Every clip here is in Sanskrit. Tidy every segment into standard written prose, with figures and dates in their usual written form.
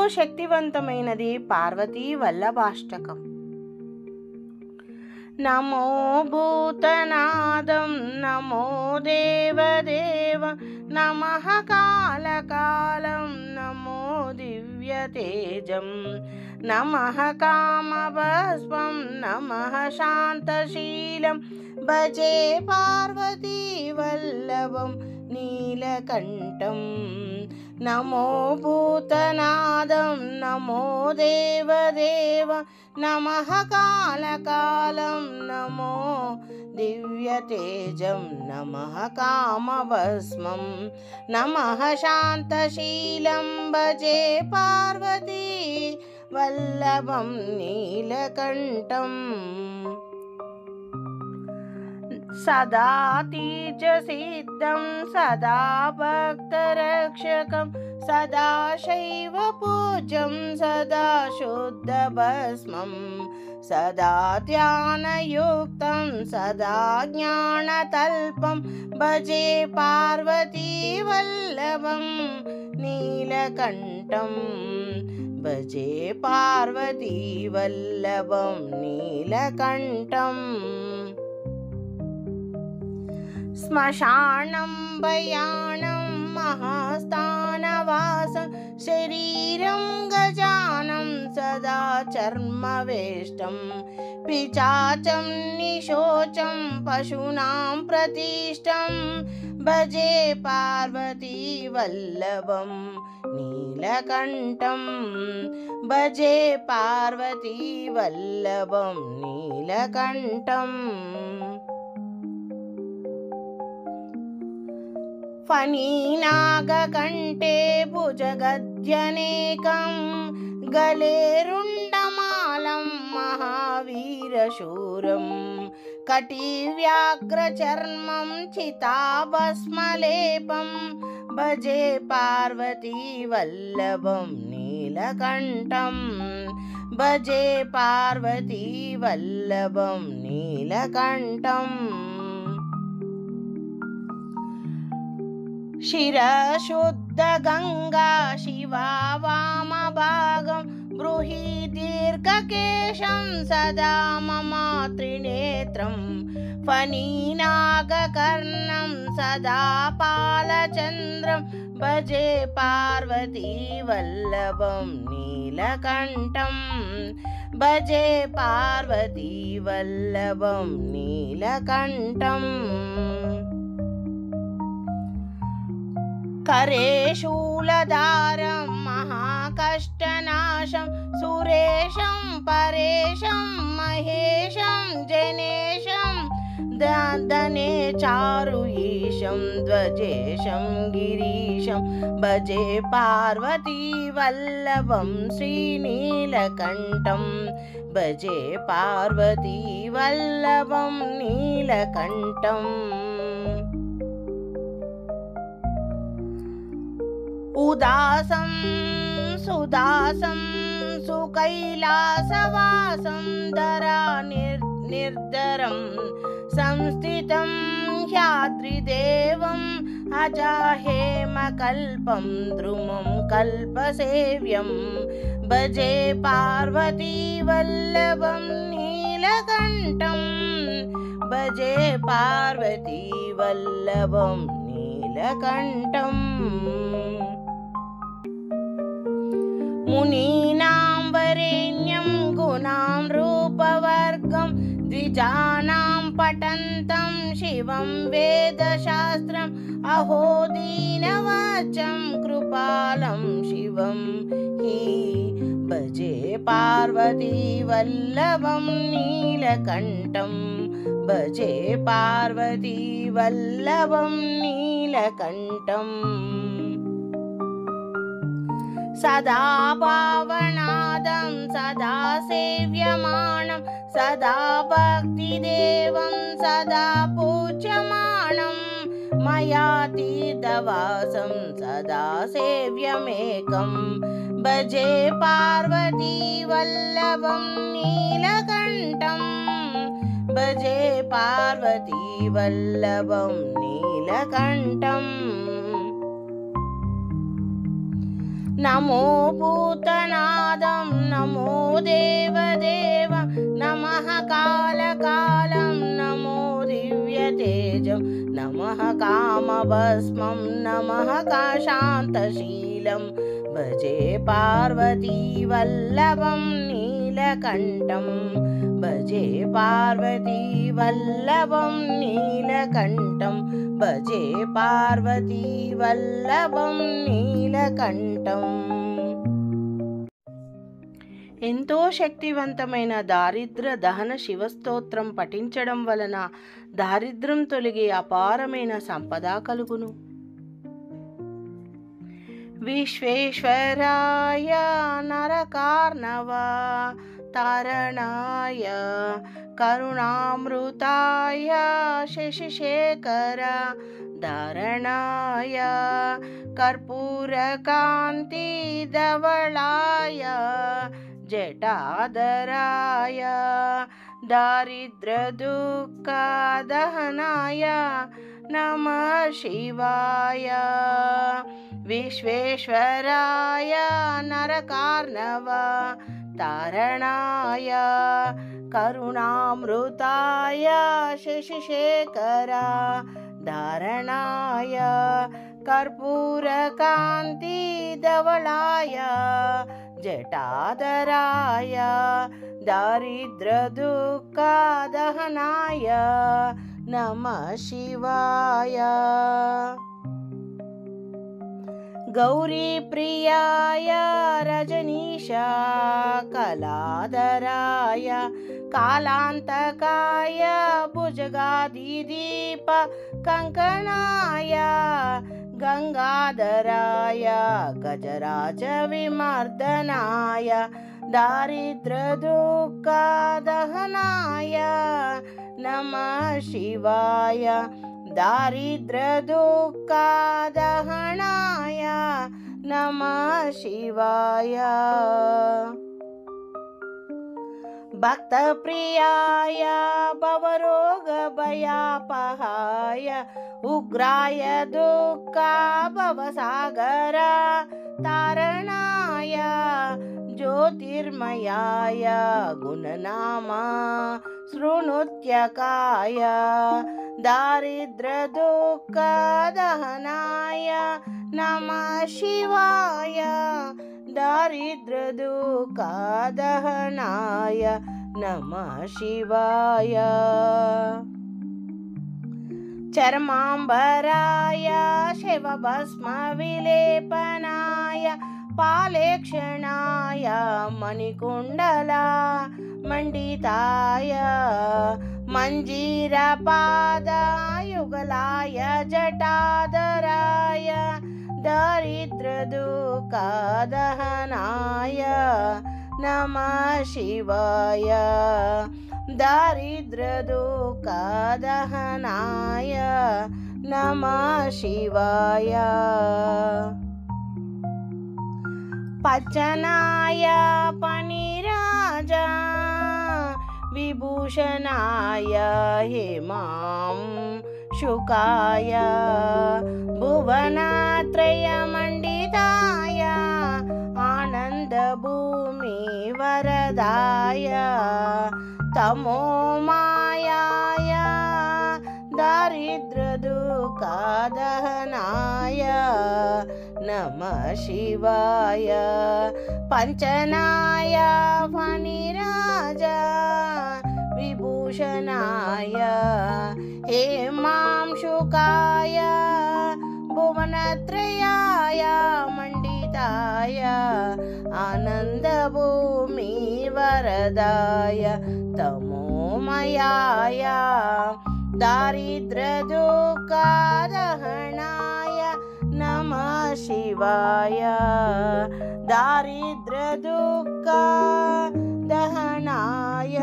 శక్తివంతమైనది పార్వతీ వల్లభాష్టకం. నమో భూతనాదం నమో దేవదేవ నమః కాలకాలం నమో దివ్యతేజం నమః కామభస్మం నమః శాంతశీలం భజే పార్వతీ వల్లభం నీలకంఠం. నమో భూతనాదం నమో దేవదేవ నమః కాలకాలం నమో దివ్యతేజం నమః కామభస్మం నమః శాంతశీలం భజే పార్వతీ వల్లభం నీలకంఠం. సదా తీర్చసిద్ధం సదా భక్తరక్షకం సదా శైవ పూజ్యం సదా శుద్ధభస్మం సదా ధ్యానయుక్తం సదా జ్ఞానతల్పం భజే పార్వతీ వల్లభం నీలకంఠం. భజే పార్వతీ వల్లభం నీలకంఠం. శ్మశానం భయానం మహాస్థానవాసం శరీరం గజానం సదా చర్మవేష్టం పిచాచం నిశోచం పశూనాం ప్రతిష్టం భజే పార్వతీ వల్లభం నీలకంఠం. భజే పార్వతీ వల్లభం నీలకంఠం. ఫణీనాగకంఠే భుజగద్యనేకం గలే రుండమాలం మహావీరశూరం కటివ్యాఘ్రచర్మం చితాభస్మలేపం భజే పార్వతీ వల్లభం నీలకంఠం. భజే పార్వతీ వల్లభం నీలకంఠం. శిరశుద్ధ గంగా శివా వామభాగం బ్రూహి దీర్ఘకేశం సదా మమ త్రినేత్రం ఫణీనాగకర్ణం సదా పాలచంద్రం భజే పార్వతీ వల్లభం నీలకంఠం. భజే పార్వతీ వల్లభం నీలకంఠం. करे शूलधारं महाकष्टनाशं सुरेशं परेशं महेशं जनेशं दने चारुईशं ध्वजेशं गिरीशं भजे पार्वती वल्लभं श्रीनीलकण्ठं. भजे पार्वती वल्लभं नीलकण्ठं. उदासं सुदासं सुकैलासवासं धरा निर्धरं संस्थितं ह्याद्रिदेवम् अजाहेमकल्पं द्रुमं कल्पसेव्यं भजे पार्वती वल्लभं नीलकण्ठं. भजे पार्वती वल्लभं नीलकण्ठं. मुनीनां वरेण्यं गुणां रूपवर्गं द्विजानां पठन्तं शिवं वेदशास्त्रम् अहो दीनवचं कृपालं शिवं हि भजे पार्वती वल्लभं नीलकण्ठं. भजे पार्वती वल्लभं नीलकण्ठं. सदा पावनादं सदा सेव्यमानं सदा भक्तिदेवं सदा पूज्यमानं मया तीर्थवासं सदा सेव्यमेकं भजे पार्वती वल्लभं नीलकण्ठं. भजे पार्वती वल्लभं नीलकण्ठं. नमो भूतनादं नमो देवदेव नमः कालकालं नमो दिव्यतेजं नमः कामभस्मं नमः शान्तशीलं भजे पार्वतीवल्लभं नीलकण्ठं भजे पार्वतीवल्लभं नीलकण्ठं भजे पार्वतीवल्लभं नीलकण्ठं। ఎంతో శక్తివంతమైన దారిద్ర దహన శివస్తోత్రం పఠించడం వలన దారిద్ర్యం తొలగి అపారమైన సంపద కలుగును. విశ్వేశ్వరాయ నరకార్ణవ తారణాయ కరుణామృతాయ శశిశేఖర ధారణాయ కర్పూరకాంతి ధవళాయ జటాధరాయ దారిద్ర దుఃఖ దహనాయ నమః శివాయ. విశ్వేశ్వరాయ నరకార్ణవ తారణాయ కరుణామృతాయ శశిశేఖర ధారణాయ కర్పూరకాంతి ధవళాయ జటాధరాయ దారిద్ర దుఃఖ దహనాయ నమః శివాయ. గౌరీ ప్రియాయ రజనీశ కళాధరాయ కాలాంతకాయ భుజగాదిదీప కంకణాయ గంగాధరాయ గజరాజ విమర్దనాయ దారిద్ర దుఃఖ దహనాయ నమః శివాయ. దారిద్ర దుఃఖ దహనాయ నమః శివాయ. భక్త ప్రియాయ భవరోగ భయాపహాయ ఉగ్రాయ దుఃఖ భవసాగర తారణాయ జ్యోతిర్మయాయ గుణనామ శృణుత్యకాయ దారిద్ర దుఃఖ దహనాయ నమః శివాయ. దారిద్ర దుఃఖ దహనాయ నమః శివాయ. చర్మాంబరాయ శివభస్మ విలేపనాయ పాలేక్షణాయ మణికుండల మండితాయ మంజీరపాదాయుగలాయ జటాధరాయ దారిద్ర దుఃఖ దహనాయ నమః శివాయ. దారిద్ర దుఃఖ దహనాయ నమః శివాయ. పచ్చనాయ పనిరాజ విభూషణాయ హేమాం శుకాయ భువనత్రయమండితాయ ఆనందభూమి వరదాయ తమోమాయాయ దారిద్ర దుఃఖ దహనాయ నమః శివాయ. పంచనాయ ఫణిరాజ విభూషణాయ హేమాం శుకాయ భువనత్రయాయ మండితాయ ఆనందభూమి వరదాయ తమోమయాయ దారిద్ర దుఃఖ దహనాయ నమః శివాయ. దారిద్ర దుఃఖ దహనాయ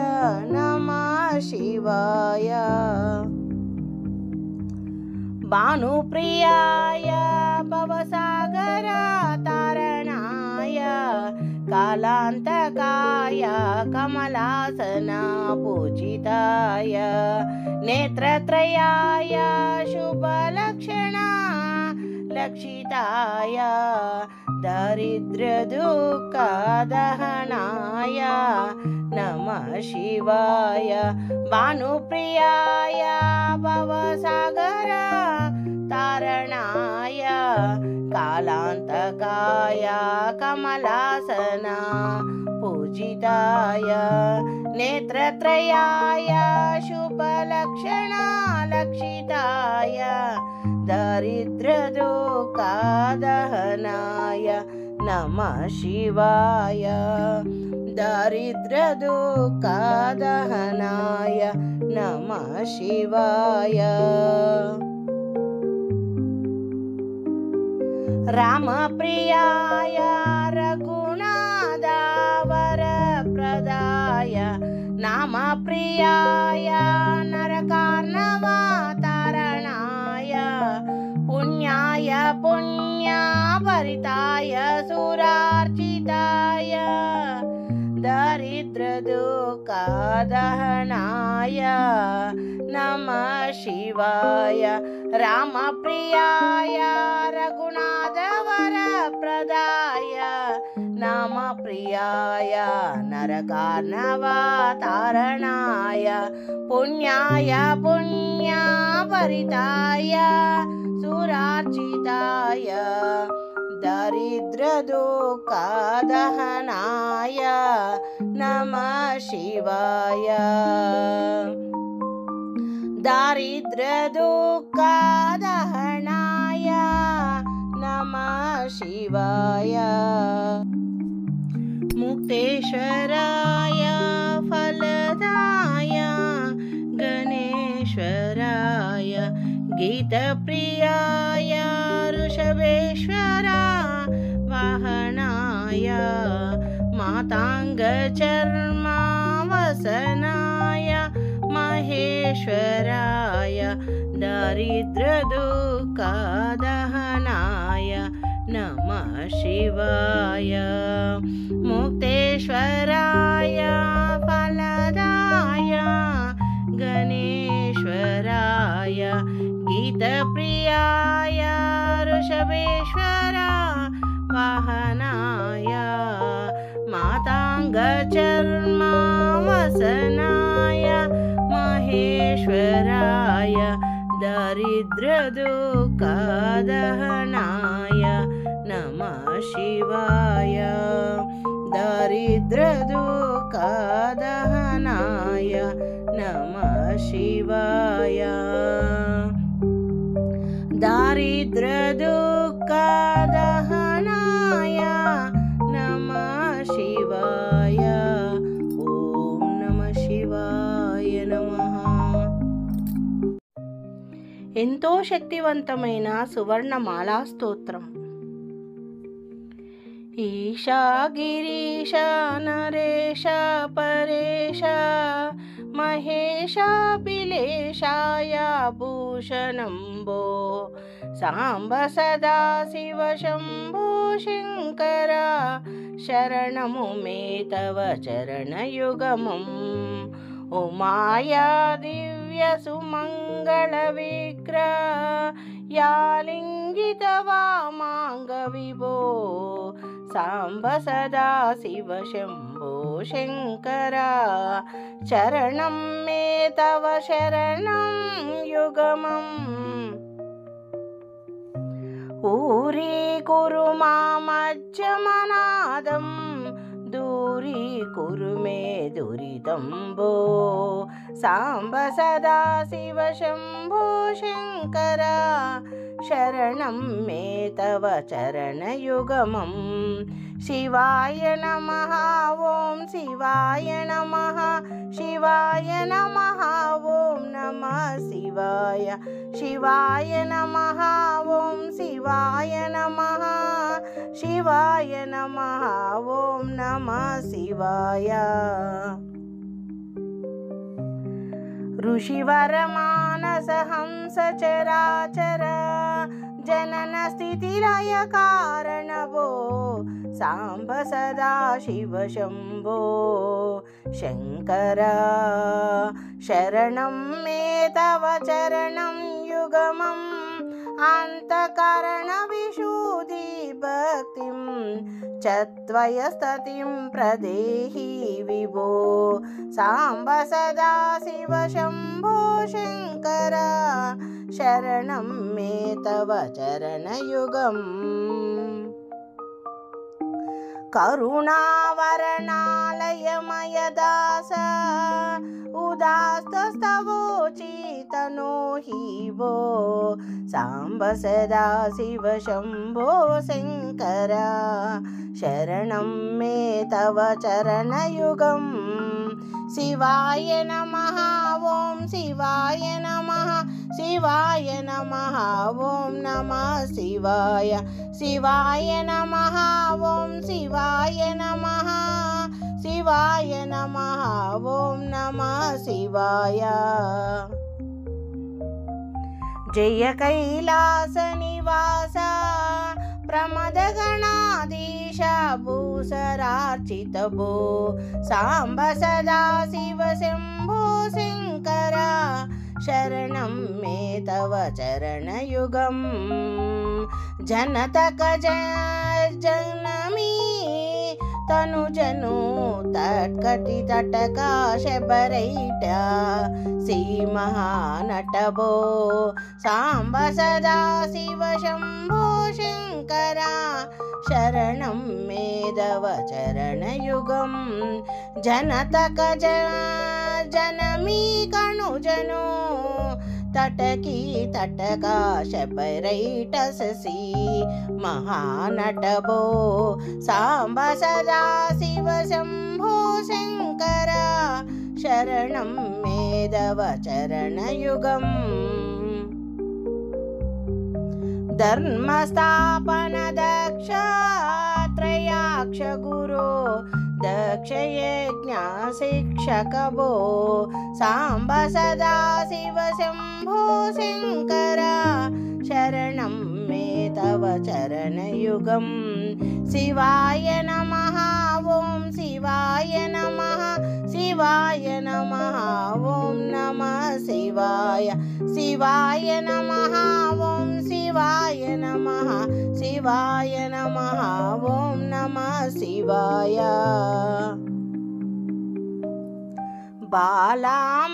నమః శివాయ. భానుప్రియాయ భవసాగర తారణాయ కాలాంతకాయ కమలాసన పూజితాయ నేత్రత్రయాయ శుభలక్షణ లక్షితాయ दरिद्रदुःखदहनाय नमः शिवाय भानुप्रियाय भवसागर तारणाय कालान्तकाय कमलासन पूजिताय नेत्रत्रयाय शुभलक्षणालक्षिताय दरिद्रदुःखदहनाय नमः शिवाय दरिद्रदुःखदहनाय नमः शिवाय रामप्रियाय रघुनाथवरप्रदाय नामप्रियाय नरकार्णवतारणाय पुण्याय पुण्यभरिताय सुरार्चिताय दरिद्रदुःखदहनाय नमः शिवाय रामप्रियाय रघुनाथवरप्रदाय नामप्रियाय नरकार्णवतारणाय पुण्याय पुण्यभरिताय सुरार्चिताय दरिद्रदुःखदहनाय नमः शिवाय दारिद्र्यदुःखदहनाय नमः शिवाय मुक्तेश्वराय फलदाय गणेश्वराय गीतप्रियाय ऋषभेश्वर वाहनाय माताङ्गचर्मावसनाय महेश्वराय दारिद्र्यदुःखदहनाय नमः शिवाय मुक्तेश्वराय फलदाय गणेश्वराय गीतप्रियाय ऋषभेश्वर वाहनाय माताङ्गचर्मावसनाय महेश्वराय दारिद्र्यदुःखदहनाय नमः शिवाय दारिद्र्यदुःखदहनाय नमः शिवाय दारिद्र्यदुःखदहनाय नमः शिवाय ఓం నమః శివాయ నమః. ఎంతో శక్తివంతమైన సువర్ణమాలా స్తోత్రం. ఈశా గిరీశ నరేశ పరేశ మహేశ పిలేశాయ భూషణంబో సాంబ సదా శివ శంభో శంకర శరణము మే తవ చరణయుగమం. ఉమాయా దివ్య సుమంగళ విగ్రహ యాలింగిత వామాంగ విభో సాంబ సదా శివ శంభో శంకర చరణం మే తవ శరణం యుగమం. ఊరీకురు మామజ్జమనాదం దూరీకురు మే దురితంబో సాంబ సదా శివ శంభో శంకర శరణం మే తవ చరణయుగమం. శివాయ నమః ఓం శివాయ నమః శివాయ నమః ఓం నమః శివాయ శివాయ నమః ఓం శివాయ నమః శివాయ నమః ఓం నమః శివాయ. ఋషివర మానస హంస చరాచర జనన స్థితి లయ కారణభో సాంబ సదా శివ శంభో శంకర శరణం మే తవ చరణం యుగమం. अन्तःकरणविशुद्धि भक्तिं च त्वयस्ततिं प्रदेहि विभो साम्ब सदाशिव शम्भो शङ्कर शरणं मे तव चरणयुगम् करुणावरणालयमय दास उदास्तस्तवोचितनो हि वो साम्ब सदाशिव शम्भो शङ्कर शरणं मे तव चरणयुगम् शिवाय नमः ॐ शिवाय नमः शिवाय नमः ॐ नमः शिवाय शिवाय नमः ॐ शिवाय नमः शिवाय नमः ॐ नमः शिवाय जय कैलासनिवास प्रमदगणाधीश भूसरार्चित भो साम्ब सदाशिव शम्भो शङ्कर शरणं मे तव चरणयुगम् जनतक जनमी तनुजनु तट्कटि तटका शबरैट श्रीमहानटभो साम्ब सदाशिव शम्भो शङ्कर शरणं मे तव चरणयुगम् जनतक जनमी कणुजनु तटकी तटका शबरैटसि महानटभो साम्ब सदाशिव शम्भो शङ्कर शरणं मे तव चरणयुगम् धर्मस्थापनदक्ष त्रयाक्ष गुरो दक्षयज्ञशिक्षकभो साम्ब सदाशिव शम्भो शङ्कर शरणं मे तव चरणयुगम् शिवाय नमः ॐ शिवाय नमः शिवाय नमः ॐ नमः शिवाय शिवाय नमः ॐ शिवाय नमः शिवाय नमः ॐ नमः शिवाय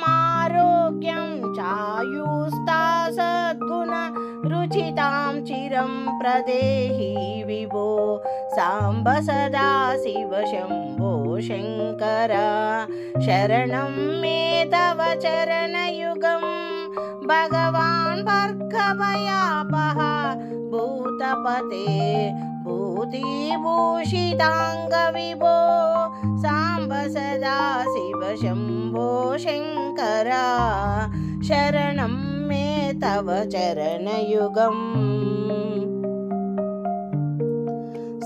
बालामारोग्यं चायुस्ता सद्गुण रुचितां चिरं प्रदेहि विभो साम्ब सदाशिव शम्भो शङ्कर शरणं मे तव चरणयुगम् भगवान् भर्गभयापः भूतपते भूतिभूषिताङ्ग विभो साम्ब सदाशिव शम्भो शङ्कर शरणं मे तव चरणयुगम्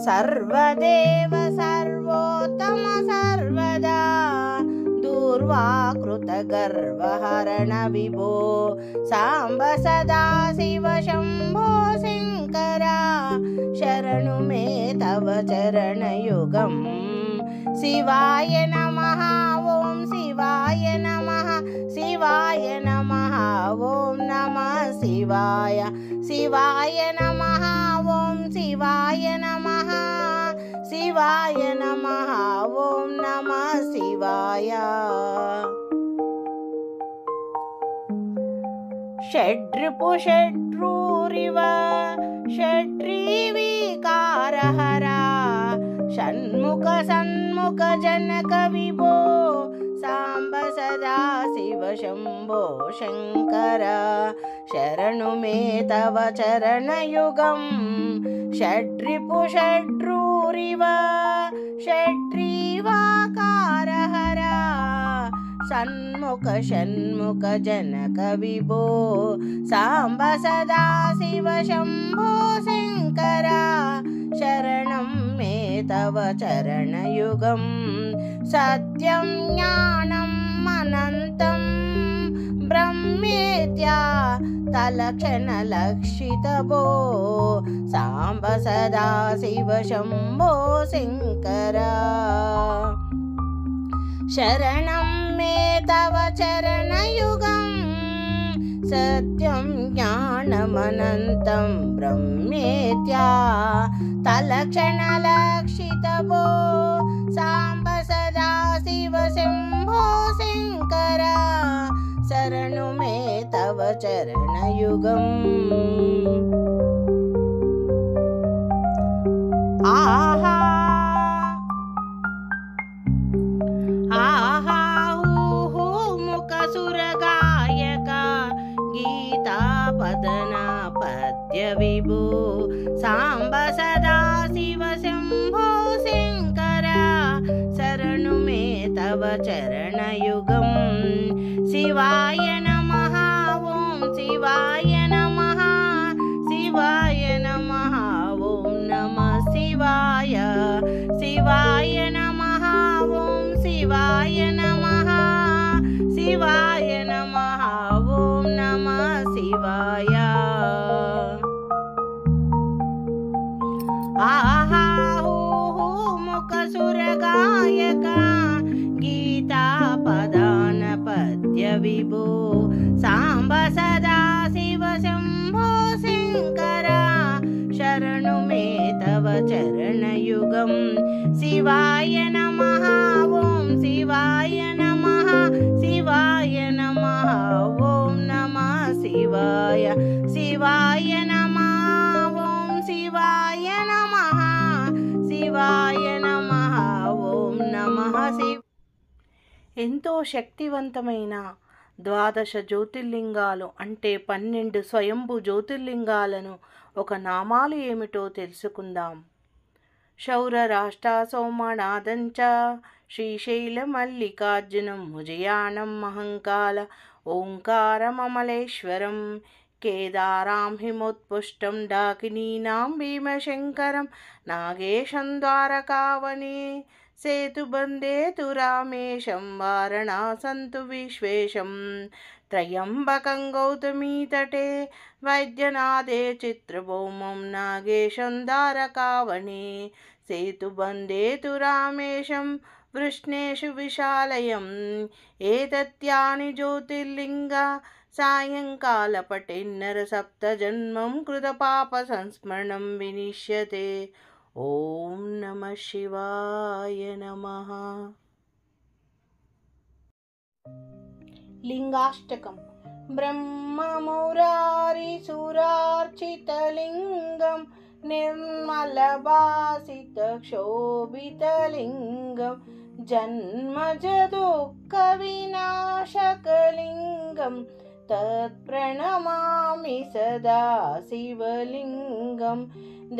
सर्वदेव सर्वोत्तम सर्वदा दूर्वाकृतगर्वहरण विभो साम्ब सदाशिव शम्भो शङ्कर शरणु मे तव चरणयुगम् शिवाय नमः ॐ शिवाय नमः शिवाय नमः ॐ नमः शिवाय शिवाय नमः ॐ शिवाय नमः शिवाय नमः ॐ नमः शिवाय षड्रिपुषड्रूरिव षड्रिविकारहरा षण्मुख सन्मुख जनक विभो साम्ब सदाशिव शम्भो शङ्कर शरणु मे तव चरणयुगम् षड्रिपुषड्रूरिव षड्रिवाकारहरा षण्मुख षण्मुख जनक विभो साम्ब सदाशिव शम्भो शङ्कर शरणं मे तव चरणयुगम् सत्यं ज्ञानम् अनन्तं ब्रह्मेत्या तलक्षणलक्षितभो साम्ब सदाशिव शम्भो शङ्कर शरणं मे तव चरणयुगम् सत्यं ज्ञानमनन्तं ब्रह्मेत्या तलक्षणलक्षितभो साम्ब सदा शिव शम्भो शङ्कर शरणु मे तव चरणयुगम् आहा आहा हू मुखसुरगायक गीतापदन पद्य विभो साम्ब सदा शिव शम्भो शङ्कर शरणु मे तव चरणयुगम् शिवाय नमः ॐ शिवाय नमः शिवाय नमः ॐ नमः शिवाय शिवाय नमः ॐ शिवाय नमः शिवाय नमः ॐ नमः शिवाय आहा हू मुखसुरगायक गीतापदान पद्य विभो साम्ब सदा शिव शम्भो शङ्कर शरणु मे तव चरणयुगम् शिवाय नमः ॐ शिवाय नमः शिवाय नमः ॐ नमः शिवाय शिवाय नमः ॐ शिवाय नमः शिवाय नमः ॐ नमः शिव ఎంతో శక్తివంతమైన ద్వాదశ జ్యోతిర్లింగాలు అంటే 12 స్వయంభూ జ్యోతిర్లింగాలను ఒక నామాలు ఏమిటో తెలుసుకుందాం. శౌర రాష్ట్ర సోమనాథంచ శ్రీశైల మల్లికార్జునం భుజయానం మహంకాళ ఓంకారమమలేశ్వరం కేదారాం హిమోత్పుష్టం డాకినీనాం భీమశంకరం నాగేశం ద్వారకావనే సేతుబందేతు రామేశం వారణాసంతు విశ్వేశం త్రయంబకం గౌతమీతటే వైద్యనాథే చిత్రభౌమం నాగేశం ద్వారకావనే సేతుబందేతు రామేశం వృష్ణేషు విశాలయం ఏతత్యాని జ్యోతిర్లింగ సాయంకాల పఠేన్నర సప్తజన్మం కృతపాప సంస్మరణం వినిశ్యతే. ఓం నమః శివాయ నమః. లింగాష్టకం. బ్రహ్మమురారిసురార్చితలింగం నిర్మలభాసితక్షోభితలింగం జన్మజదుఃఖవినాశకలింగం తత్ప్రణమామి సదా శివలింగం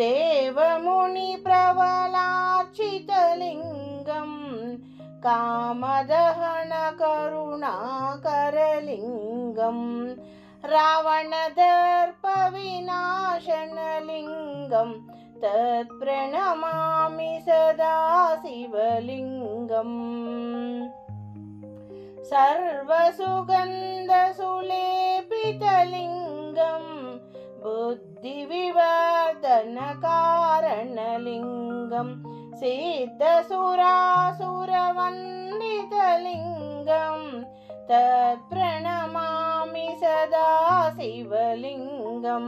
దేవమునిప్రవలార్చితలింగం కామదహనకరుణాకరలింగం రావణదర్పవినాశనలింగం తత్ప్రణమామి సదా శివలింగం సర్వసుగంధసులేపితలింగం బుద్ధివివర్ధనకారణలింగం సిద్ధసురాసురవందితలింగం తత్ప్రణమామి సదా శివలింగం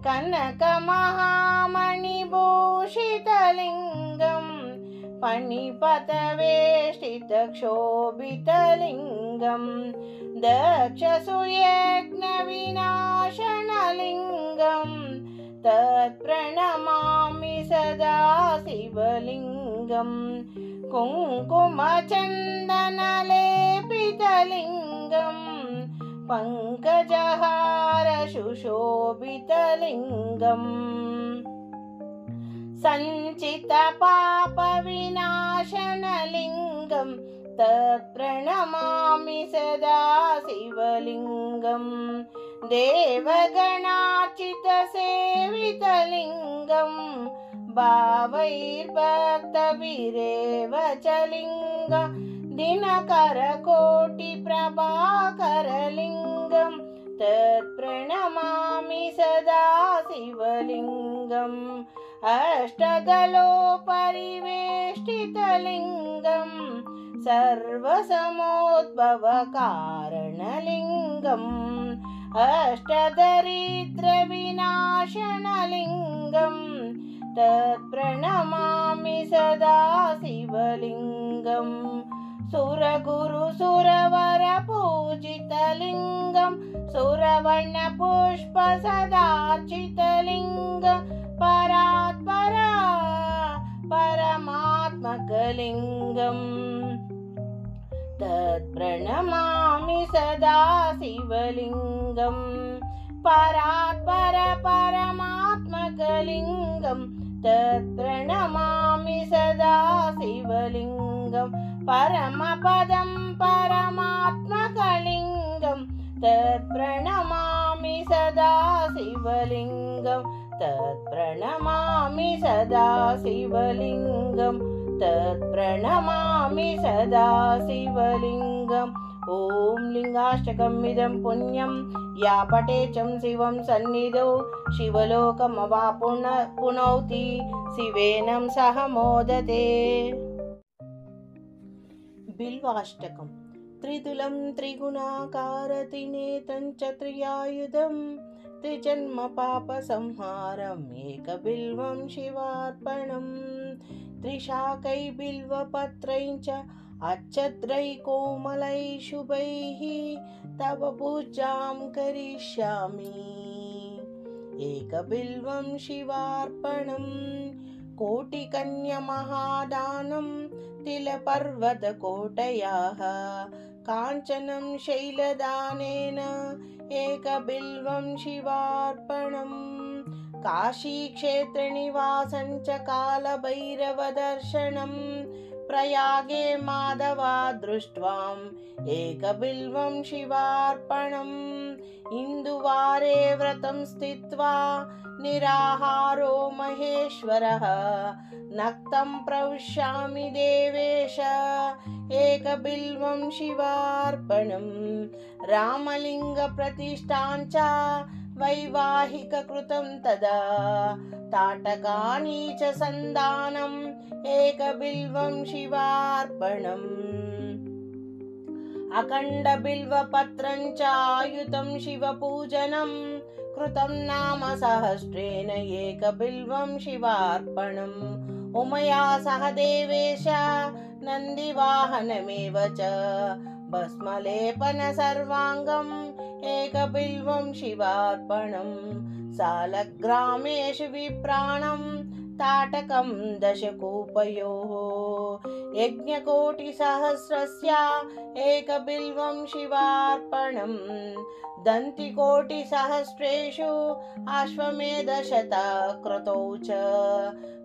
కనకమహామణిభూషితలింగం పణిపతవేష్టితక్షోభితలింగం దక్షసుయజ్ఞవినాశనలింగం తత్ప్రణమామి సదా శివలింగం కుంకుమచందనలేపితలింగం పంకజహార సుశోభితలింగం సంచిత పాప వినాశనలింగం తత్ప్రణమామి సదా శివలింగం దేవగణార్చిత సేవితలింగం భావైర్భక్తభిరేవచలింగం దినకరకోటి ప్రభాకరలింగం తత్ప్రణమామి సదా శివలింగం అష్టదలోపరివేష్టితలింగం सर्वसमोद्भवकारणलिङ्गम् अष्टदरिद्रविनाशनलिङ्गम् तत्प्रणमामि सदा शिवलिङ्गम् सुरगुरुसुरवरपूजितलिङ्गं सुरवर्णपुष्पसदार्चितलिङ्गं परात्परा परमात्मकलिङ्गम् तत्प्रणमामि सदा शिवलिङ्गं परात्पर परमात्मकलिङ्गं तत्प्रणमामि सदा शिवलिङ्गं परमपदं परमात्मकलिङ्गं तत्प्रणमामि सदा शिवलिङ्गं तत्प्रणमामि सदा शिवलिङ्गं तत्प्रणमामि सदा शिवलिङ्गम् ॐ लिङ्गाष्टकमिदं पुण्यं या पठेचं शिवं सन्निधौ शिवलोकमवाप्नोति शिवेनं सह मोदते। बिल्वाष्टकं त्रिदुलं त्रिगुणाकारतिनेतं च त्रियायुधं त्रिजन्म पापसंहारम् एकबिल्वं शिवार्पणम् त्रिशाकै बिल्वपत्रैः च अच्छद्रै कोमलै शुभैः तव पूजां करिष्यामि एकबिल्वं शिवार्पणम् कोटिकन्यमहादानं तिलपर्वतकोटयाः काञ्चनं शैलदानेन एकबिल्वं शिवार्पणम् काशीक्षेत्रनिवासं च कालभैरवदर्शनं प्रयागे माधवा दृष्ट्वाम् एकबिल्वं शिवार्पणम् इन्दुवारे व्रतं स्थित्वा निराहारो महेश्वरः नक्तं प्रविशामि देवेश एकबिल्वं शिवार्पणम् रामलिङ्गप्रतिष्ठां च वैवाहिककृतं तदा ताटकानि च सन्दानम् एकबिल्वं शिवार्पणम् अखण्डबिल्वपत्रं च आयुतं शिवपूजनं कृतं नाम सहस्रेण एकबिल्वं शिवार्पणम् उमया सह देवेश नन्दिवाहनमेव च भस्मलेपन सर्वाङ्गम् एकबिल्वं शिवार्पणम् सालग्रामेषु विप्राणं ताटकं दशकूपयोः यज्ञकोटिसहस्रस्य एकबिल्वं शिवार्पणम् दन्तिकोटिसहस्रेषु अश्वमेधशतक्रतौ च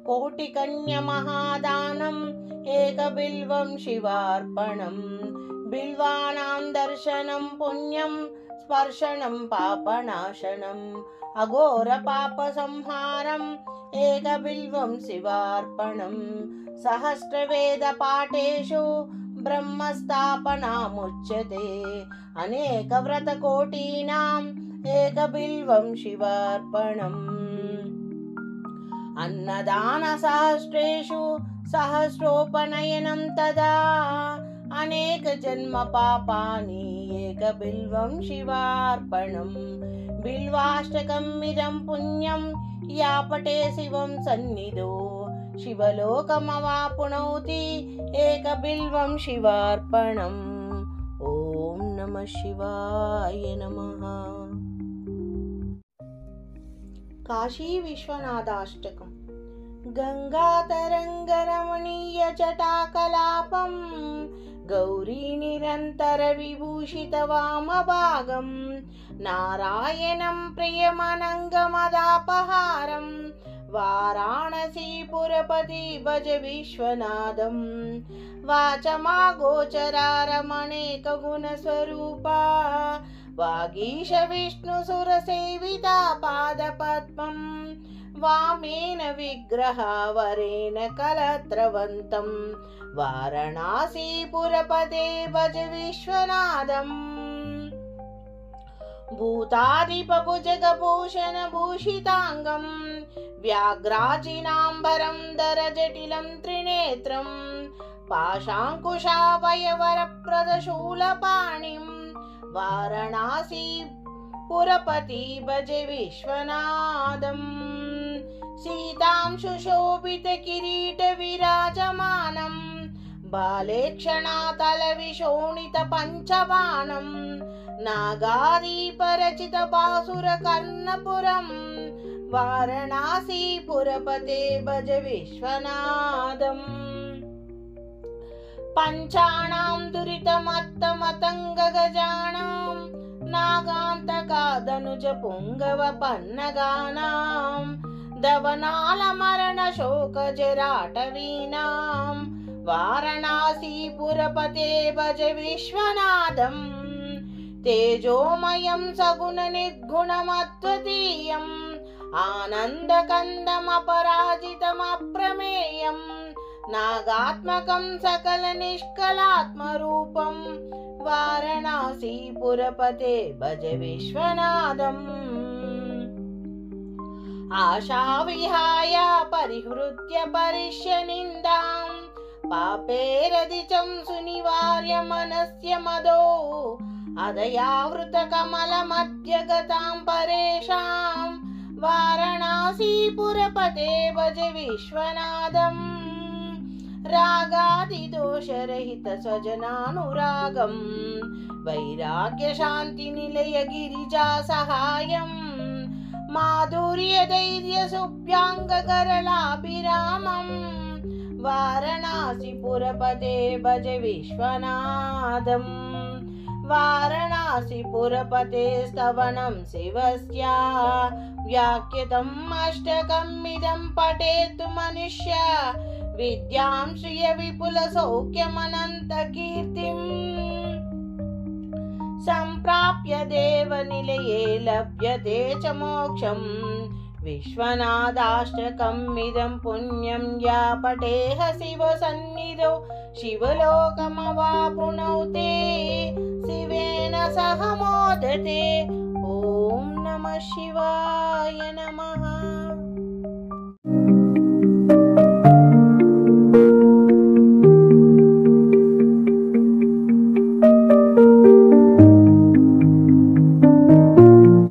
कोटिकन्यमहादानम् एकबिल्वं शिवार्पणम् बिल्वानां दर्शनं पुण्यं स्पर्शनं पापनाशनम् अघोरपापसंहारम् एकबिल्वं शिवार्पणम् सहस्रवेदपाठेषु ब्रह्मस्थापनामुच्यते अनेकव्रतकोटीनाम् एकबिल्वं शिवार्पणम् अन्नदानसहस्रेषु सहस्रोपनयनं तदा अनेकजन्मपापानि एकबिल्वं शिवार्पणम् बिल्वाष्टकमिदं पुण्यं या पठे शिवं सन्निधौ शिवलोकमवाप्नोति एकबिल्वं शिवार्पणम् ॐ नमः शिवाय नमः। काशी विश्वनाथाष्टकम् गंगातरंगरमणीयजटाकलापं गौरी निरंतर विभूषितवामभागं नारायणं प्रियमनङ्गमदापहारं वाराणसीपुरपति भज विश्वनाथं वाचमागोचरारमणेकगुणस्वरूपा वागीश विष्णुसुरसेविता पादपद्मं वामेन विग्रहावरेण कलत्रवन्तं वाराणसीपुरपते भज विश्वनाथम् भूतादिपभुजगभूषणभूषिताङ्गं व्याघ्राजिनाम्बरं दरजटिलं त्रिनेत्रं पाशाङ्कुशाभयवरप्रदशूलपाणिं वाराणसी पुरपति भज विश्वनाथम् सीतां सुशोभितकिरीटविराजमानं बालेक्षणातलविशोणितपञ्चबाणं नागादीपरचितबासुरकर्णपुरं वाराणसी पुरपते भज विश्वनाथम् पञ्चानां दुरितमत्तमतङ्गगजानां नागान्तकादनुजपुङ्गवपन्नगानां दवनालमरणशोकजराटवीनां वाराणसी पुरपते भज विश्वनाथम् तेजोमयं सगुणनिर्गुणमद्वितीयम् आनन्दकन्दमपराजितमप्रमेयं नागात्मकं सकलनिष्कलात्मरूपं वाराणसी पुरपते भज विश्वनाथम् आशाविहाय परिहृत्य परिष्यनिन्दां पापेरदिचं सुनिवार्य मनस्य मदो अदयावृतकमलमध्यगतां परेषां वाराणसी पुरपते भज विश्वनाथम् रागादिदोषरहित स्वजनानुरागं वैराग्यशान्तिनिलय गिरिजा सहायं माधुर्यधैर्यसुभ्याङ्गकरलाभिरामं वाराणसी पुरपते भज विश्वनाथम् वाराणसी पुरपते स्तवनं शिवस्य व्याख्यातम् अष्टकमिदं पठेत् मनुष्य विद्यां श्रिय विपुल सौख्यमनन्तकीर्तिम् सम्प्राप्य देवनिलये लभ्यते च मोक्षम् विश्वनाथाष्टकमिदं पुण्यं या पठेह शिवसन्निधौ शिवलोकमवाप्नोति शिवेन सह मोदते। ॐ नमः शिवाय नमः।